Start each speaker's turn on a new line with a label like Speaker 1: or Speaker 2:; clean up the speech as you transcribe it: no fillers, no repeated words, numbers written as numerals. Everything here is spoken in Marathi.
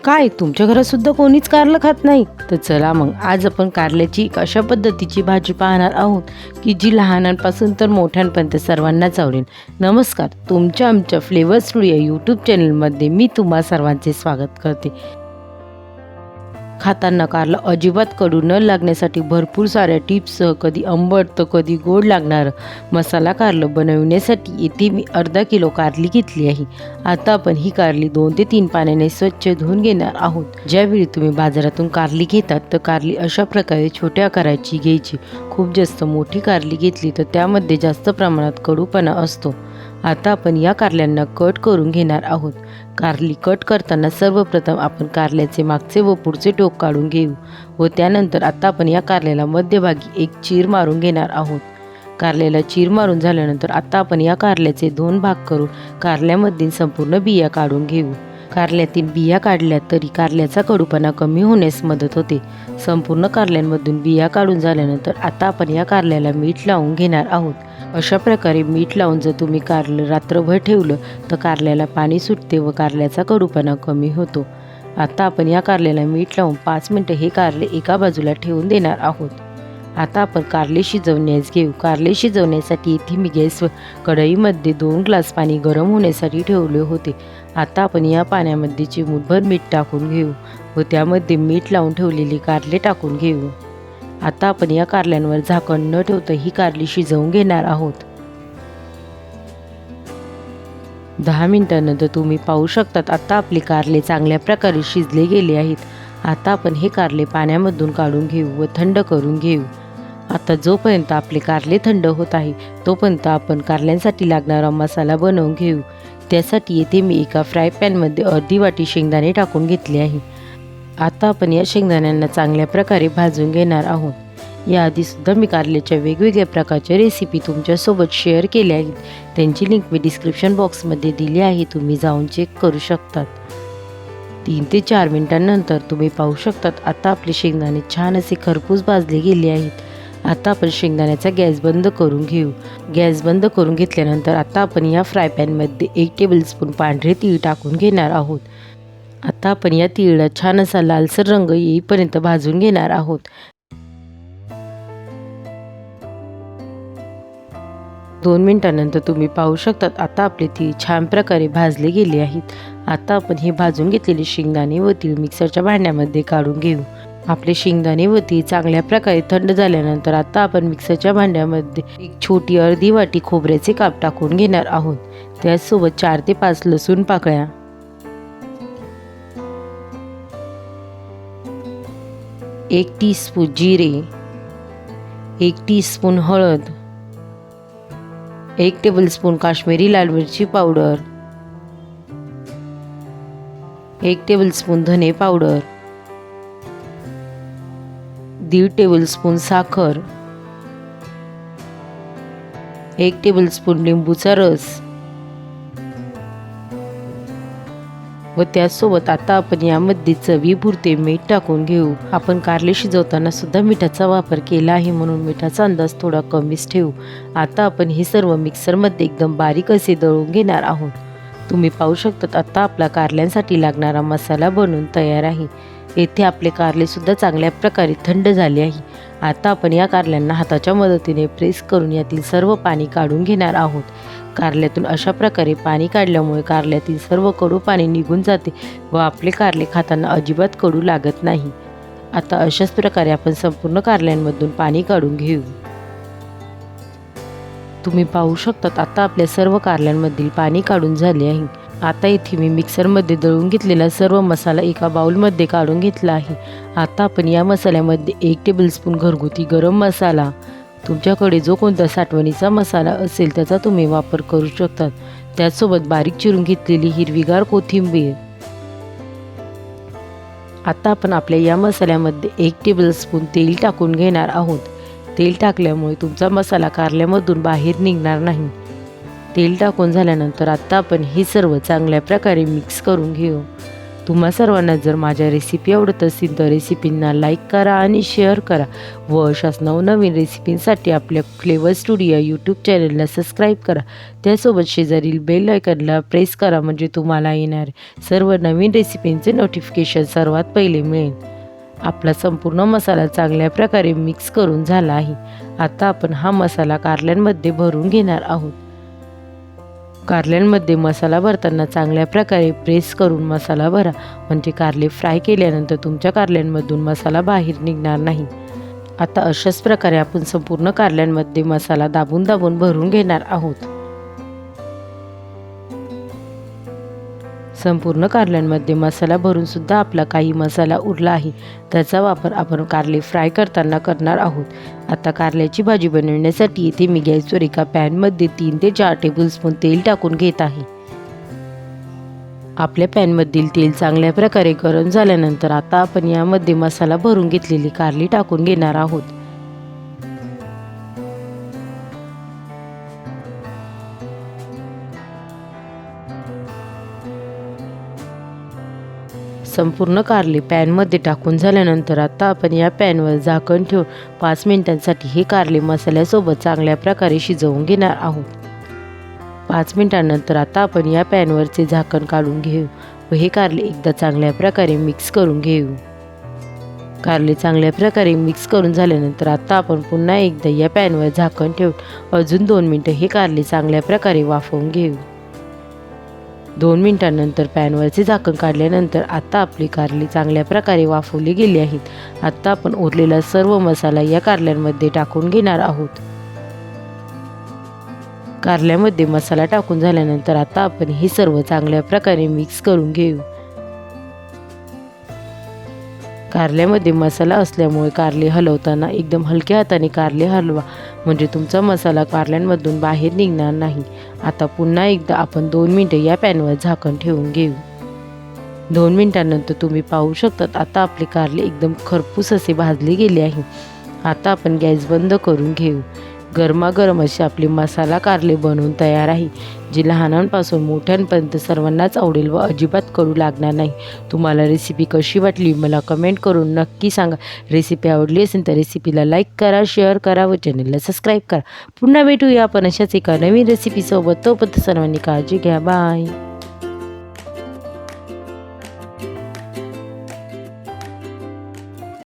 Speaker 1: काय तुमच्या घरात सुद्धा कोणीच कारलं खात नाही? तर चला मग आज आपण कारल्याची एक अशा पद्धतीची भाजी पाहणार आहोत की जी लहानांपासून तर मोठ्यांपर्यंत सर्वांनाच आवडेल. नमस्कार, तुमच्या आमच्या फ्लेवर स्टुडिओ यूट्यूब चॅनलमध्ये मी तुम्हा सर्वांचे स्वागत करते. खाताना कारलं अजिबात कडू न लागण्यासाठी भरपूर साऱ्या टिप्ससह कधी आंबट तर कधी गोड लागणारं मसाला कारलं बनवण्यासाठी इथे मी अर्धा किलो कारली घेतली आहे. आता आपण ही कारली 2 ते 3 पाण्याने स्वच्छ धुवून घेणार आहोत. ज्यावेळी तुम्ही बाजारातून कारली घेतात तर कारली अशा प्रकारे छोट्या आकाराची घ्यायची. खूप जास्त मोठी कारली घेतली तर त्यामध्ये जास्त प्रमाणात कडूपणा असतो. आता आपण या कारल्यांना कट करून घेणार आहोत. कारली कट करताना सर्वप्रथम आपण कारल्याचे मागचे व पुढचे टोक काढून घेऊ व त्यानंतर आता आपण या कारल्याला मध्यभागी एक चीर मारून घेणार आहोत. कारल्याला चीर मारून झाल्यानंतर आता आपण या कारल्याचे 2 भाग करून कारल्यामधील संपूर्ण बिया काढून घेऊ. कारल्यातील बिया काढल्या तरी कारल्याचा कडूपणा कमी होण्यास मदत होते. संपूर्ण कारल्यांमधून बिया काढून झाल्यानंतर आता आपण या कारल्याला मीठ लावून घेणार आहोत. अशा प्रकारे मीठ लावून जर तुम्ही कारलं रात्रभर ठेवलं तर कारल्याला पाणी सुटते व कारल्याचा कडूपणा कमी होतो. आता आपण या कारल्याला मीठ लावून 5 मिनिटं हे कारले एका बाजूला ठेवून देणार आहोत. आता आपण कारले शिजवण्यास घेऊ. कारले शिजवण्यासाठी इथे मी गॅसवर कढईमध्ये 2 ग्लास पाणी गरम होण्यासाठी ठेवले होते. आता आपण या पाण्यामध्ये चिमूटभर मीठ टाकून घेऊ व त्यामध्ये मीठ लावून ठेवलेली कारले टाकून घेऊ. आता आपण या कारल्यांवर झाकण न ठेवता ही कारली शिजवून घेणार आहोत. 10 मिनिटांनंतर तुम्ही पाहू शकतात आता आपले कारले चांगल्या प्रकारे शिजले गेले आहेत. आता आपण हे कारले पाण्यामधून काढून घेऊ व थंड करून घेऊ. आता जोपर्यंत आपले कारले थंड होत आहे तोपर्यंत आपण कारल्यांसाठी लागणारा मसाला बनवून घेऊ. त्यासाठी येथे मी एका फ्राय पॅनमध्ये अर्धी वाटी शेंगदाणे टाकून घेतले आहे. आता आपण या शेंगदाण्यांना चांगल्या प्रकारे भाजून घेणार आहोत. याआधीसुद्धा मी कारल्याच्या वेगवेगळ्या प्रकारच्या रेसिपी तुमच्यासोबत शेअर केल्या आहेत. त्यांची लिंक मी डिस्क्रिप्शन बॉक्समध्ये दिली आहे, तुम्ही जाऊन चेक करू शकतात. 3 ते 4 मिनिटांनंतर तुम्ही पाहू शकतात आता आपले शेंगदाणे छान असे खरपूस भाजले गेले आहेत. आता आपण शेंगदाण्याचा गॅस बंद करून घेऊ. गॅस बंद करून घेतल्यानंतर आता आपण या फ्राय पॅनमध्ये 1 टेबलस्पून पांढरे तीळ टाकून घेणार आहोत. आता आपण या तीळला छान असा लालसर रंग येईपर्यंत भाजून घेणार आहोत. दोन मिनिटांनंतर तुम्ही पाहू शकतात आता आपले तीळ छान प्रकारे भाजले गेले आहेत. आता आपण हे भाजून घेतलेले शेंगदाणे व तीळ मिक्सरच्या भांड्यामध्ये काढून घेऊ. आपले शेंगदाणे व तीळ चांगल्या प्रकारे थंड झाल्यानंतर आता आपण मिक्सरच्या भांड्यामध्ये एक छोटी अर्धी वाटी खोबऱ्याचे काप टाकून घेणार आहोत. त्याचसोबत 4 ते 5 लसूण पाकळ्या, 1 टीस्पून जिरे, 1 टीस्पून हळद, 1 टेबलस्पून काश्मीरी लाल मिरची पावडर, 1 टेबलस्पून धने पावडर, 1.5 टेबलस्पून साखर, 1 टेबलस्पून लिंबूचा रस व त्याचसोबत आता आपण यामध्ये चवीपुरते मीठ टाकून घेऊ. आपण कारले शिजवताना सुद्धा मिठाचा वापर केला आहे म्हणून मिठाचा अंदाज थोडा कमीच ठेवू. आता आपण हे सर्व मिक्सरमध्ये एकदम बारीक असे दळून घेणार आहोत. तुम्ही पाहू शकता आता आपला कारल्यांसाठी लागणारा मसाला बनवून तयार आहे. येथे आपले कारले सुद्धा चांगल्या प्रकारे थंड झाले आहे. आता आपण या कारल्यांना हाताच्या मदतीने प्रेस करून यातील सर्व पाणी काढून घेणार आहोत. कारल्यातून अशा प्रकारे पाणी काढल्यामुळे कारल्यातील सर्व कडू पाणी निघून जाते व आपले कारले खाताना अजिबात कडू लागत नाही. आता अशाच प्रकारे आपण संपूर्ण कारल्यांमधून पाणी काढून घेऊ. तुम्ही पाहू शकतात आता आपल्या सर्व कारल्यांमधील पाणी काढून झाले आहे. आता इथे मी मिक्सरमध्ये दळून घेतलेला सर्व मसाला एका बाउलमध्ये काढून घेतला आहे. आता आपण या मसाल्यामध्ये 1 टेबलस्पून घरगुती गरम मसाला, तुमच्याकडे जो कोणता साठवणीचा मसाला असेल त्याचा तुम्ही वापर करू शकतात. त्याचसोबत बारीक चिरून घेतलेली हिरवीगार कोथिंबीर. आता आपण आपल्या या मसाल्यामध्ये 1 टेबलस्पून तेल टाकून घेणार आहोत. तेल टाकल्यामुळे तुमचा मसाला कारल्यामधून बाहेर निघणार नाही. तेल टाकून झाल्यानंतर आता आपण हे सर्व चांगल्या प्रकारे मिक्स करून घेऊ. तुम्हा सर्वांना जर माझ्या रेसिपी आवडत असतील तर रेसिपींना लाईक करा आणि शेअर करा व अशाच नवनवीन रेसिपींसाठी आपल्या फ्लेवर स्टुडिओ यूट्यूब चॅनलला सबस्क्राईब करा. त्यासोबत शेजारील बेल आयकॉनला प्रेस करा म्हणजे तुम्हाला येणारे सर्व नवीन रेसिपींचे नोटिफिकेशन सर्वात पहिले मिळेल. आपला संपूर्ण मसाला चांगल्या प्रकारे मिक्स करून झाला आहे. आता आपण हा मसाला कारल्यांमध्ये भरून घेणार आहोत. कारल्यांमध्ये मसाला भरताना चांगल्या प्रकारे प्रेस करून मसाला भरा म्हणजे कारले फ्राय केल्यानंतर तुमच्या कारल्यांमधून मसाला बाहेर निघणार नाही. आता अशाच प्रकारे आपण संपूर्ण कारल्यांमध्ये मसाला दाबून दाबून भरून घेणार आहोत. संपूर्ण कारल्यांमध्ये मसाला भरून सुद्धा आपला काही मसाला उरला आहे. त्याचा वापर आपण कारले फ्राय करताना करणार आहोत. आता कारल्याची भाजी बनवण्यासाठी इथे मी गॅसवर एका पॅनमध्ये 3 ते 4 टेबलस्पून तेल टाकून घेत आहे. आपल्या पॅनमधील तेल चांगल्या प्रकारे गरम झाल्यानंतर आता आपण यामध्ये मसाला भरून घेतलेली कारली टाकून घेणार आहोत. संपूर्ण कारले पॅनमध्ये टाकून झाल्यानंतर आता आपण या पॅनवर झाकण ठेवून 5 मिनिटांसाठी हे कारले मसाल्यासोबत चांगल्या प्रकारे शिजवून घेणार आहोत. 5 मिनिटांनंतर आता आपण या पॅनवरचे झाकण काढून घेऊ व हे कारले एकदा चांगल्या प्रकारे मिक्स करून घेऊ. कारले चांगल्या प्रकारे मिक्स करून झाल्यानंतर आता आपण पुन्हा एकदा या पॅनवर झाकण ठेवून अजून 2 मिनिटं हे कारले चांगल्या प्रकारे वाफवून घेऊ. 2 मिनिटांनंतर पॅनवरचे झाकण काढल्यानंतर आता आपली कारली चांगल्या प्रकारे वाफवली गेली आहेत. आता आपण उरलेला सर्व मसाला या कारल्यांमध्ये टाकून घेणार आहोत. कारल्यामध्ये मसाला टाकून झाल्यानंतर आता आपण हे सर्व चांगल्या प्रकारे मिक्स करून घेऊ. कारल्यामध्ये मसाला असल्यामुळे कारले हलवताना एकदम हलक्या हाताने कारले हलवा म्हणजे तुमचा मसाला कारल्यांमधून बाहेर निघणार नाही. आता पुन्हा एकदा आपण 2 मिनिटं या पॅनवर झाकण ठेवून घेऊ. 2 मिनिटांनंतर तुम्ही पाहू शकता आता आपले कारले एकदम खरपूस असे भाजले गेले आहे. आता आपण गॅस बंद करून घेऊ. गरमागरम असे आपले मसाला कारले बनवून तयार आहे, जे लहानांपासून मोठ्यांपर्यंत सर्वांनाच आवडेल व अजिबात कडू लागणार नाही. तुम्हाला रेसिपी कशी वाटली मला कमेंट करून नक्की सांगा. रेसिपी आवडली असेल तर रेसिपीला लाईक करा, शेअर करा व चॅनलला सबस्क्राईब करा. पुन्हा भेटूया आपण अशाच एका नवीन रेसिपीसोबत. तोपर्यंत सर्वांनी काळजी घ्या. बाय.